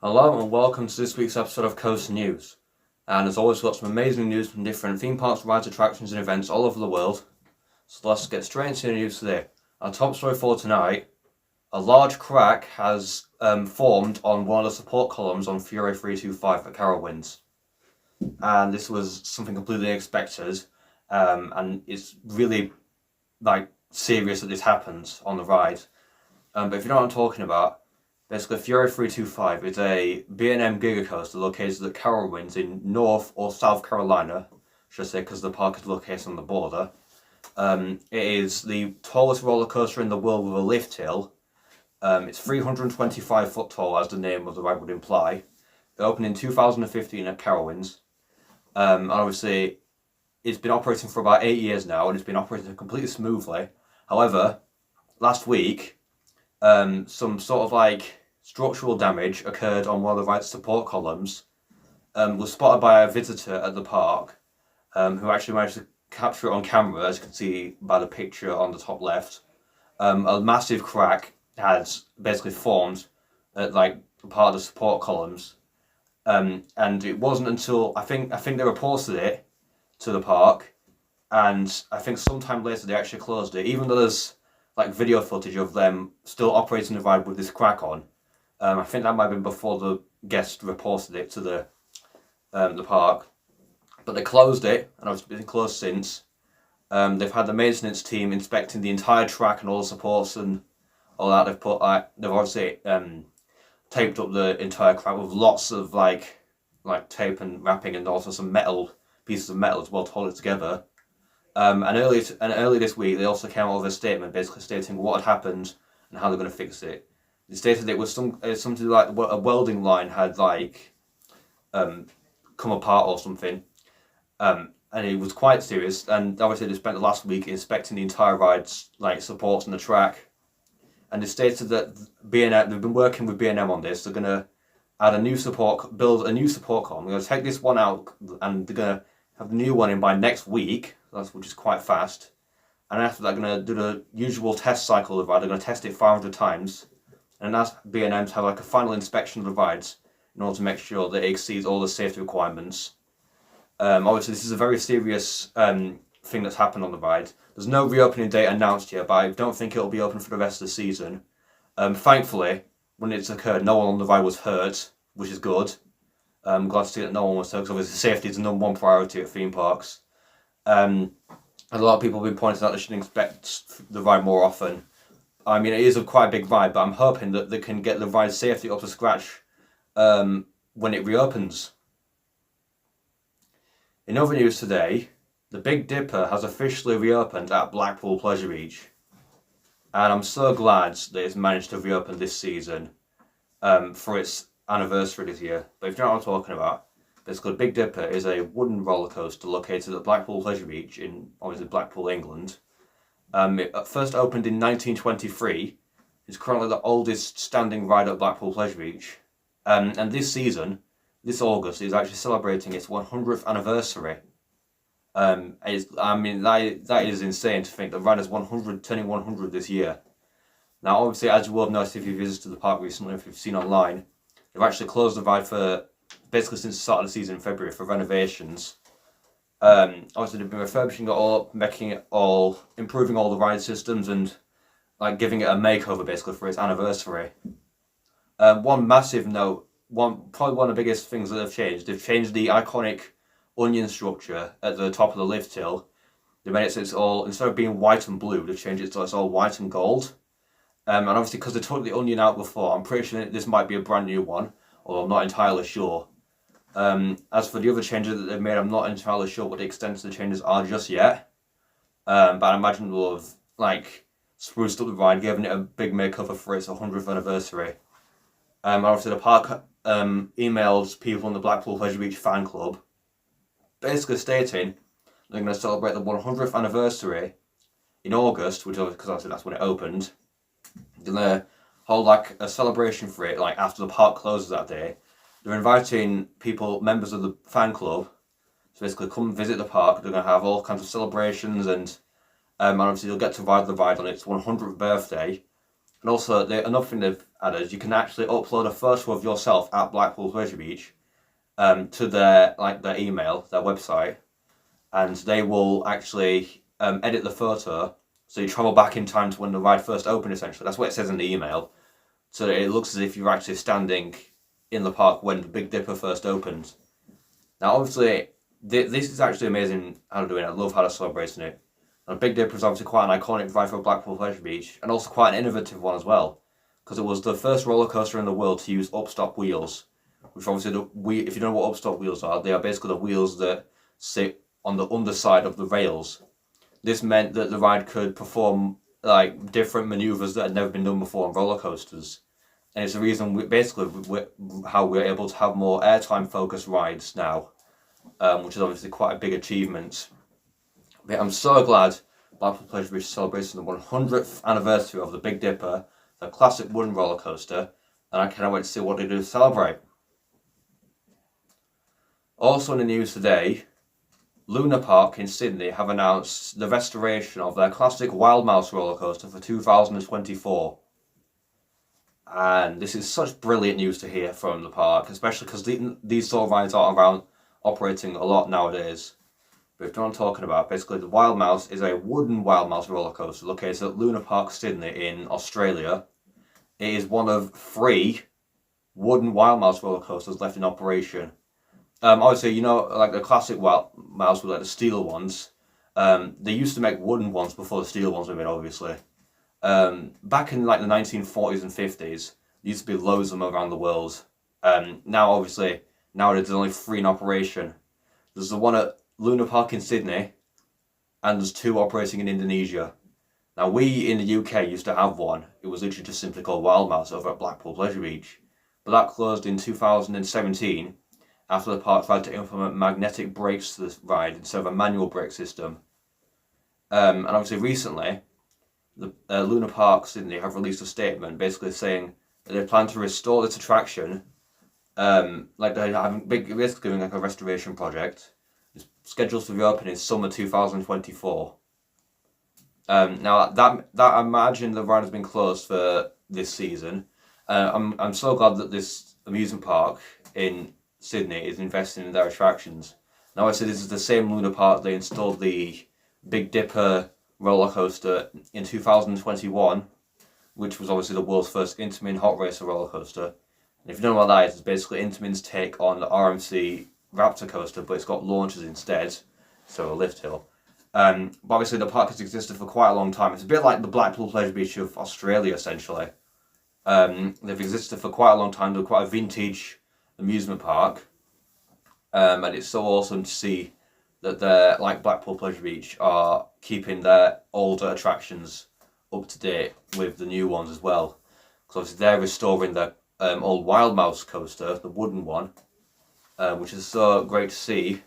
Hello and welcome to this week's episode of Coast News. And as always, we've got some amazing news from different theme parks, rides, attractions and events all over the world. So let's get straight into the news today. Our top story for tonight, a large crack has formed on one of the support columns on Fury 325 at Carowinds. And this was something completely unexpected, and it's really serious that this happens on the ride. But if you know what I'm talking about, basically Fury 325 is a B&M giga coaster located at Carowinds in North or South Carolina, should I say, because the park is located on the border. It is the tallest roller coaster in the world with a lift hill. It's 325 foot tall, as the name of the ride would imply. It opened in 2015 at Carowinds. And obviously, it's been operating for about 8 years now, and it's been operating completely smoothly. However, last week, some sort of structural damage occurred on one of the ride's support columns. Was spotted by a visitor at the park, who actually managed to capture it on camera, as you can see by the picture on the top left. A massive crack had basically formed at part of the support columns. And it wasn't until I think they reported it to the park, and I think sometime later they actually closed it, even though there's video footage of them still operating the ride with this crack on. I think that might have been before the guest reported it to the park, but they closed it, and it's been closed since. They've had the maintenance team inspecting the entire track and all the supports and all that. They've obviously taped up the entire crack with lots of tape and wrapping, and also some pieces of metal as well to hold it together. And early this week, they also came out with a statement basically stating what had happened and how they're going to fix it. They stated it was something like a welding line had come apart or something, and it was quite serious. And obviously, they spent the last week inspecting the entire ride's supports on the track. And they stated that B&M, they've been working with B&M on this. They're going to build a new support column. They're going to take this one out, and they're going to have the new one in by next week, which is quite fast. And after that, they're going to do the usual test cycle of the ride. They're going to test it 500 times, and ask B&M to have a final inspection of the rides in order to make sure that it exceeds all the safety requirements. Obviously, this is a very serious thing that's happened on the ride. There's no reopening date announced yet, but I don't think it'll be open for the rest of the season. Thankfully, when it's occurred, no one on the ride was hurt, which is good. I'm glad to see that no one was hurt, because obviously safety is the number one priority at theme parks. A lot of people have been pointing out they should inspect the ride more often. I mean, it is quite a big ride, but I'm hoping that they can get the ride safety up to scratch when it reopens. In other news today, the Big Dipper has officially reopened at Blackpool Pleasure Beach. And I'm so glad that it's managed to reopen this season for its anniversary this year. But if you know what I'm talking about, basically Big Dipper is a wooden roller coaster located at Blackpool Pleasure Beach in, obviously, Blackpool, England. It first opened in 1923. It's currently the oldest standing ride at Blackpool Pleasure Beach. And this season, this August, is actually celebrating its 100th anniversary. That is insane to think. The ride is turning 100 this year. Now, obviously, as you will have noticed if you visited the park recently, if you've seen online, they've actually closed the ride for basically since the start of the season in February for renovations. Obviously, they've been refurbishing it all up, making it all, improving all the ride systems, and giving it a makeover basically for its anniversary. One massive note, probably one of the biggest things that they've changed the iconic onion structure at the top of the lift hill. They made it so it's all, instead of being white and blue, they've changed it so it's all white and gold. And obviously, because they took the onion out before, I'm pretty sure this might be a brand new one, although I'm not entirely sure. As for the other changes that they've made, I'm not entirely sure what the extent of the changes are just yet. But I imagine they'll have spruced up the ride, given it a big makeover for its 100th anniversary. Obviously, the park emailed people in the Blackpool Pleasure Beach fan club, basically stating they're going to celebrate the 100th anniversary in August, because obviously that's when it opened. They're going to hold a celebration for it after the park closes that day. They're inviting people, members of the fan club, to basically come visit the park. They're going to have all kinds of celebrations, and obviously you'll get to ride the ride on its 100th birthday. And also, another thing they've added is you can actually upload a photo of yourself at Blackpool Pleasure Beach to their email, their website, and they will actually edit the photo so you travel back in time to when the ride first opened. Essentially, that's what it says in the email. So it looks as if you're actually standing in the park when the Big Dipper first opened. Now, obviously, this is actually amazing how they're doing it. I love how they're celebrating it. And Big Dipper is obviously quite an iconic ride for Blackpool Pleasure Beach, and also quite an innovative one as well, because it was the first roller coaster in the world to use upstop wheels. Which obviously, if you don't know what upstop wheels are, they are basically the wheels that sit on the underside of the rails. This meant that the ride could perform like different maneuvers that had never been done before on roller coasters, and it's the reason how we're able to have more airtime focused rides now, which is obviously quite a big achievement. But I'm so glad Blackpool Pleasure Beach is celebrating the 100th anniversary of the Big Dipper, the classic wooden roller coaster, and I cannot wait to see what they do to celebrate. Also in the news today, Luna Park in Sydney have announced the restoration of their classic Wild Mouse roller coaster for 2024. And this is such brilliant news to hear from the park, especially because these sort of rides aren't around operating a lot nowadays. But if you know what I'm talking about, basically the Wild Mouse is a wooden Wild Mouse roller coaster located at Luna Park, Sydney in Australia. It is one of 3 wooden Wild Mouse roller coasters left in operation. Obviously, you know, like the classic Wild Mouse with like the steel ones. They used to make wooden ones before the steel ones were made, obviously. Back in like the 1940s and 50s, there used to be loads of them around the world. Now, obviously, nowadays there's only 3 in operation. There's the one at Luna Park in Sydney, and there's 2 operating in Indonesia. Now, we in the UK used to have one. It was literally just simply called Wild Mouse over at Blackpool Pleasure Beach. But that closed in 2017 after the park tried to implement magnetic brakes to the ride instead of a manual brake system. And obviously recently, the Luna Park Sydney have released a statement basically saying that they plan to restore this attraction, like they're having basically doing like a restoration project. It's scheduled to reopen in summer 2024. Now that I imagine the ride has been closed for this season. I'm so glad that this amusement park in Sydney is investing in their attractions. Now I say this is the same Luna Park they installed the Big Dipper roller coaster in 2021, which was obviously the world's first Intamin hot racer roller coaster. And if you don't know what that is, it's basically Intamin's take on the RMC Raptor coaster, but it's got launchers instead, so a lift hill. But obviously the park has existed for quite a long time. It's a bit like the Blackpool Pleasure Beach of Australia, essentially. They've existed for quite a long time. They're quite a vintage amusement park, and it's so awesome to see that they're like Blackpool Pleasure Beach are keeping their older attractions up to date with the new ones as well. Because obviously they're restoring their old Wild Mouse coaster, the wooden one, which is so great to see.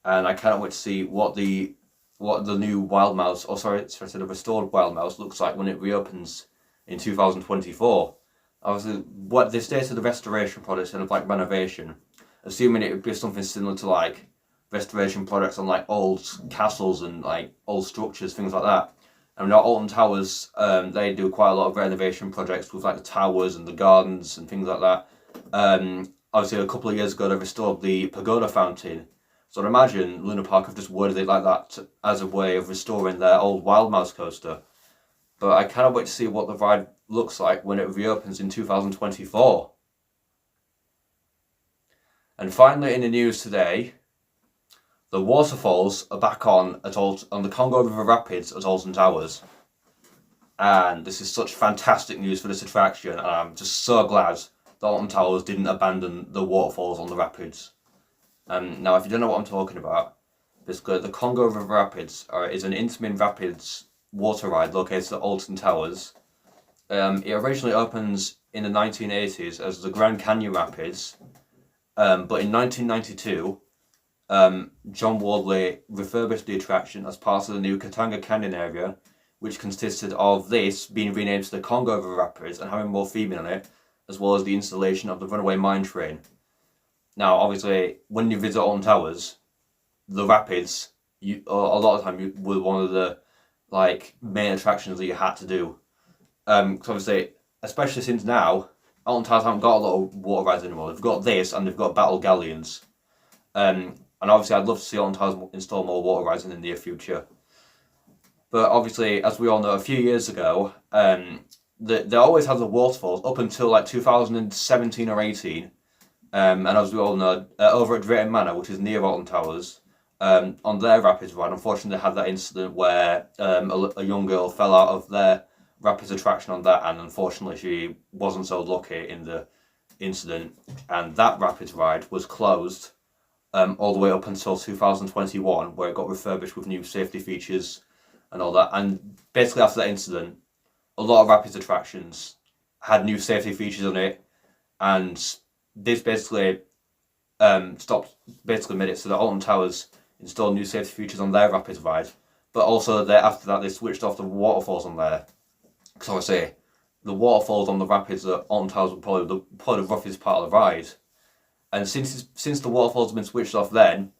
And I cannot wait to see what the new Wild Mouse, the restored Wild Mouse looks like when it reopens in 2024. Obviously, what the state of the restoration projects and of like renovation, assuming it would be something similar to like restoration projects on like old castles and like old structures, things like that. And now Alton Towers, they do quite a lot of renovation projects with like the towers and the gardens and things like that. Obviously, a couple of years ago, they restored the pagoda fountain. So I'd imagine Luna Park have just worded it like that as a way of restoring their old Wild Mouse coaster. But I cannot wait to see what the ride looks like when it reopens in 2024. And finally in the news today, the waterfalls are back on the Congo River Rapids at Alton Towers. And this is such fantastic news for this attraction, and I'm just so glad that Alton Towers didn't abandon the waterfalls on the rapids. Now, if you don't know what I'm talking about, basically the Congo River Rapids is an Intamin Rapids water ride located at Alton Towers. It originally opens in the 1980s as the Grand Canyon Rapids, but in 1992, John Wardley refurbished the attraction as part of the new Katanga Canyon area, which consisted of this being renamed to the Congo River Rapids and having more theming on it, as well as the installation of the runaway mine train. Now, obviously, when you visit Alton Towers, the rapids, a lot of time were one of the like main attractions that you had to do. Because obviously, especially since now, Alton Towers haven't got a lot of water rides anymore. They've got this and they've got Battle Galleons. And obviously, I'd love to see Alton Towers install more water rides in the near future. But obviously, as we all know, a few years ago, they always had the waterfalls up until like 2017 or 18. And as we all know, over at Drayton Manor, which is near Alton Towers, on their rapids ride, unfortunately, they had that incident where a young girl fell out of their rapids attraction on that, and unfortunately, she wasn't so lucky in the incident, and that rapids ride was closed all the way up until 2021, where it got refurbished with new safety features and all that. And basically, after that incident, a lot of rapids attractions had new safety features on it, and this basically made it so that Alton Towers installed new safety features on their rapids ride, but also after that they switched off the waterfalls on there. Because obviously, the waterfalls on the rapids at Alton Towers were probably the roughest part of the ride. And since the waterfalls have been switched off, then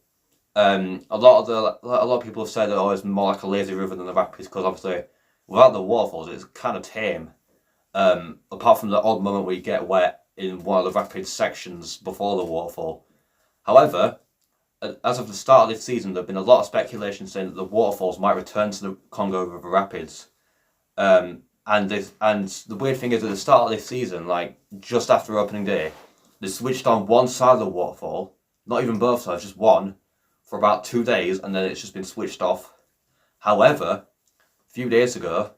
a lot of people have said that it's more like a lazy river than the rapids, because obviously without the waterfalls it's kind of tame. Apart from the odd moment where you get wet in one of the rapids sections before the waterfall. However, as of the start of this season, there have been a lot of speculation saying that the waterfalls might return to the Congo River Rapids. And the weird thing is, at the start of this season, like just after opening day, they switched on one side of the waterfall, not even both sides, just one, for about 2 days, and then it's just been switched off. However, a few days ago,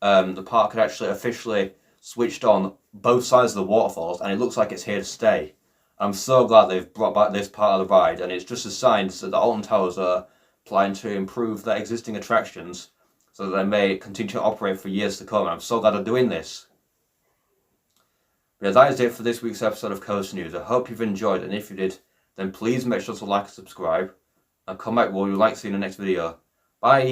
the park had actually officially switched on both sides of the waterfalls, and it looks like it's here to stay. I'm so glad they've brought back this part of the ride, and it's just a sign that the Alton Towers are planning to improve their existing attractions so that they may continue to operate for years to come. I'm so glad they're doing this. But yeah, that is it for this week's episode of Coast News. I hope you've enjoyed, and if you did, then please make sure to like and subscribe, and comment what you'd like to see in the next video. Bye!